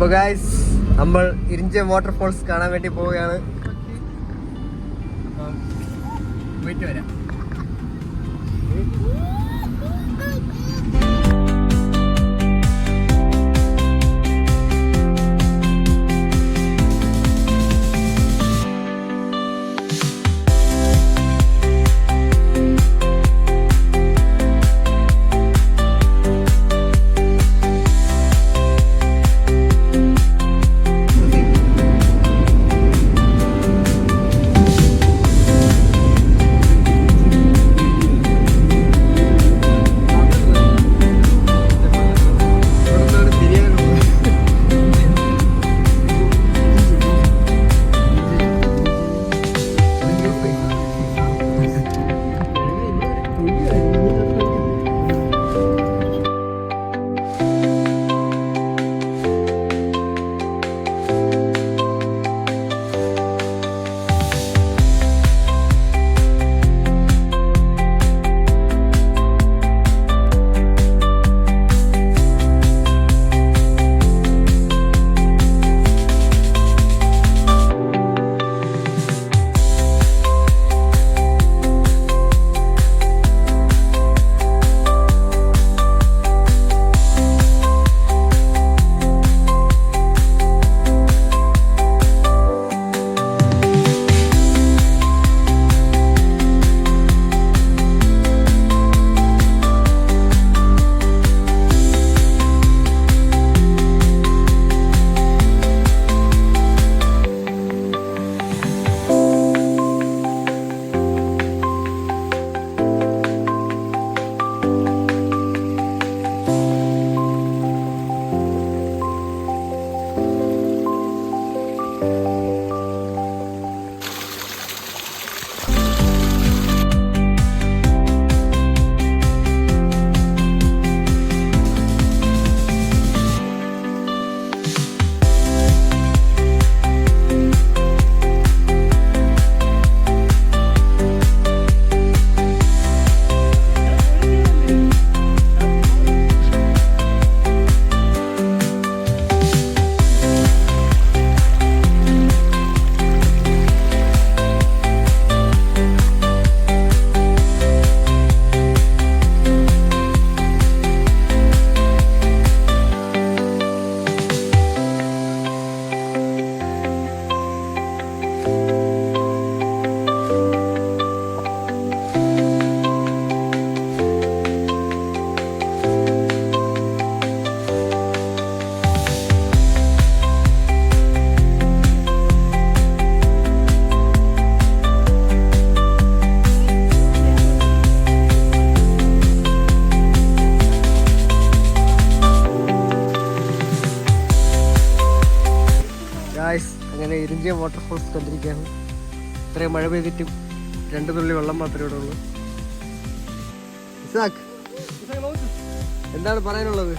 അപ്പോൾ ഗൈസ് നമ്മൾ ഇരിഞ്ച വാട്ടർഫോൾസ് കാണാൻ വേണ്ടി പോവുകയാണ്. പോയിട്ട് വരാം. അങ്ങനെ ഇരിഞ്ച വാട്ടർഫോൾസ് കണ്ടിരിക്കുകയാണ്. ഇത്രയും മഴ പെയ്തിട്ടും 2 തുള്ളി വെള്ളം മാത്രമേ ഇവിടെ ഉള്ളൂ. ഇസാക്ക്, എന്താണ് പറയാനുള്ളത്?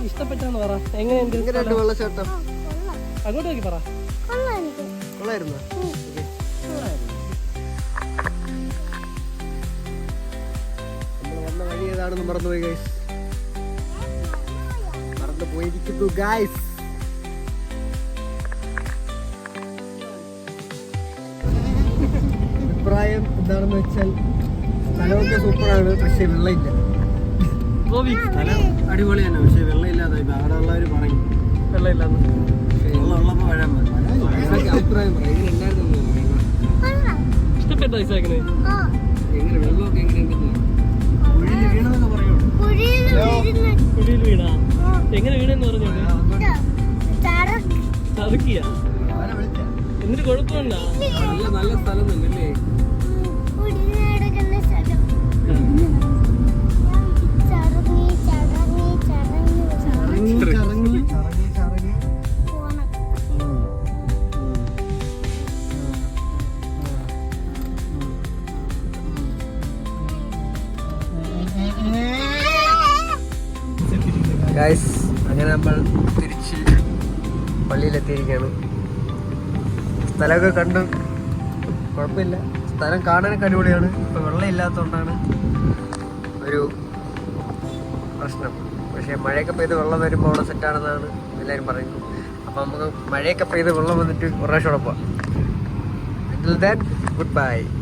ഇഷ്ടപ്പെട്ടാന്ന് പറ. എങ്ങനെയുണ്ട് വെള്ളച്ചാട്ടം? അങ്ങോട്ട് നോക്കി പറ. കൊള്ളായിരുന്നു. നമ്മൾ വന്ന വഴി ഏതാണെന്ന് മറന്നുപോയി ഗൈസ്. പോയിരിക്കുന്നു ഗൈസ്. അഭിപ്രായം എന്താണെന്ന് വെച്ചാൽ സ്ഥലമൊക്കെ സൂപ്പറാണ്, പക്ഷെ വെള്ളമില്ല. സ്ഥലം അടിപൊളിയാണ്, പക്ഷെ വെള്ളമില്ലാതെ അവിടെ ഉള്ളവർ പറയും വെള്ളമില്ലാന്ന്. വെള്ളം ഉള്ളപ്പോ വരാൻ അഭിപ്രായം പറയാം. എങ്ങനെ ഉണ്ടായിരുന്നു? ഇഷ്ടപ്പെട്ട ഐസാക്കിന് എങ്ങനെ വെള്ളമൊക്കെ എങ്ങനെയുണ്ടെന്ന് കുഴിയിൽ വീണെന്നൊക്കെ പറയുള്ളൂ. കുഴിയിൽ വീണാ എങ്ങനെ വീണെന്ന് പറഞ്ഞോണ്ട് ചതുക്കിയ എന്നിട്ട് കുഴപ്പമുണ്ടാ? നല്ല സ്ഥലം തന്നെയല്ലേ? ഗൈസ്, അങ്ങനെ നമ്മൾ തിരിച്ച് പള്ളിയിലെത്തിയിരിക്കുകയാണ്. സ്ഥലമൊക്കെ കണ്ട് കുഴപ്പമില്ല. സ്ഥലം കാണാനൊക്കെ അടിപൊളിയാണ്. ഇപ്പോൾ വെള്ളം ഇല്ലാത്തതുകൊണ്ടാണ് ഒരു പ്രശ്നം. പക്ഷേ മഴയൊക്കെ പെയ്ത് വെള്ളം വരുമ്പോൾ അവിടെ സെറ്റാണെന്നാണ് എല്ലാവരും പറയുന്നത്. അപ്പോൾ നമുക്ക് മഴയൊക്കെ പെയ്ത് വെള്ളം വന്നിട്ട് ഒരു പ്രാവശ്യം ഉടപ്പാം. Until then, goodbye.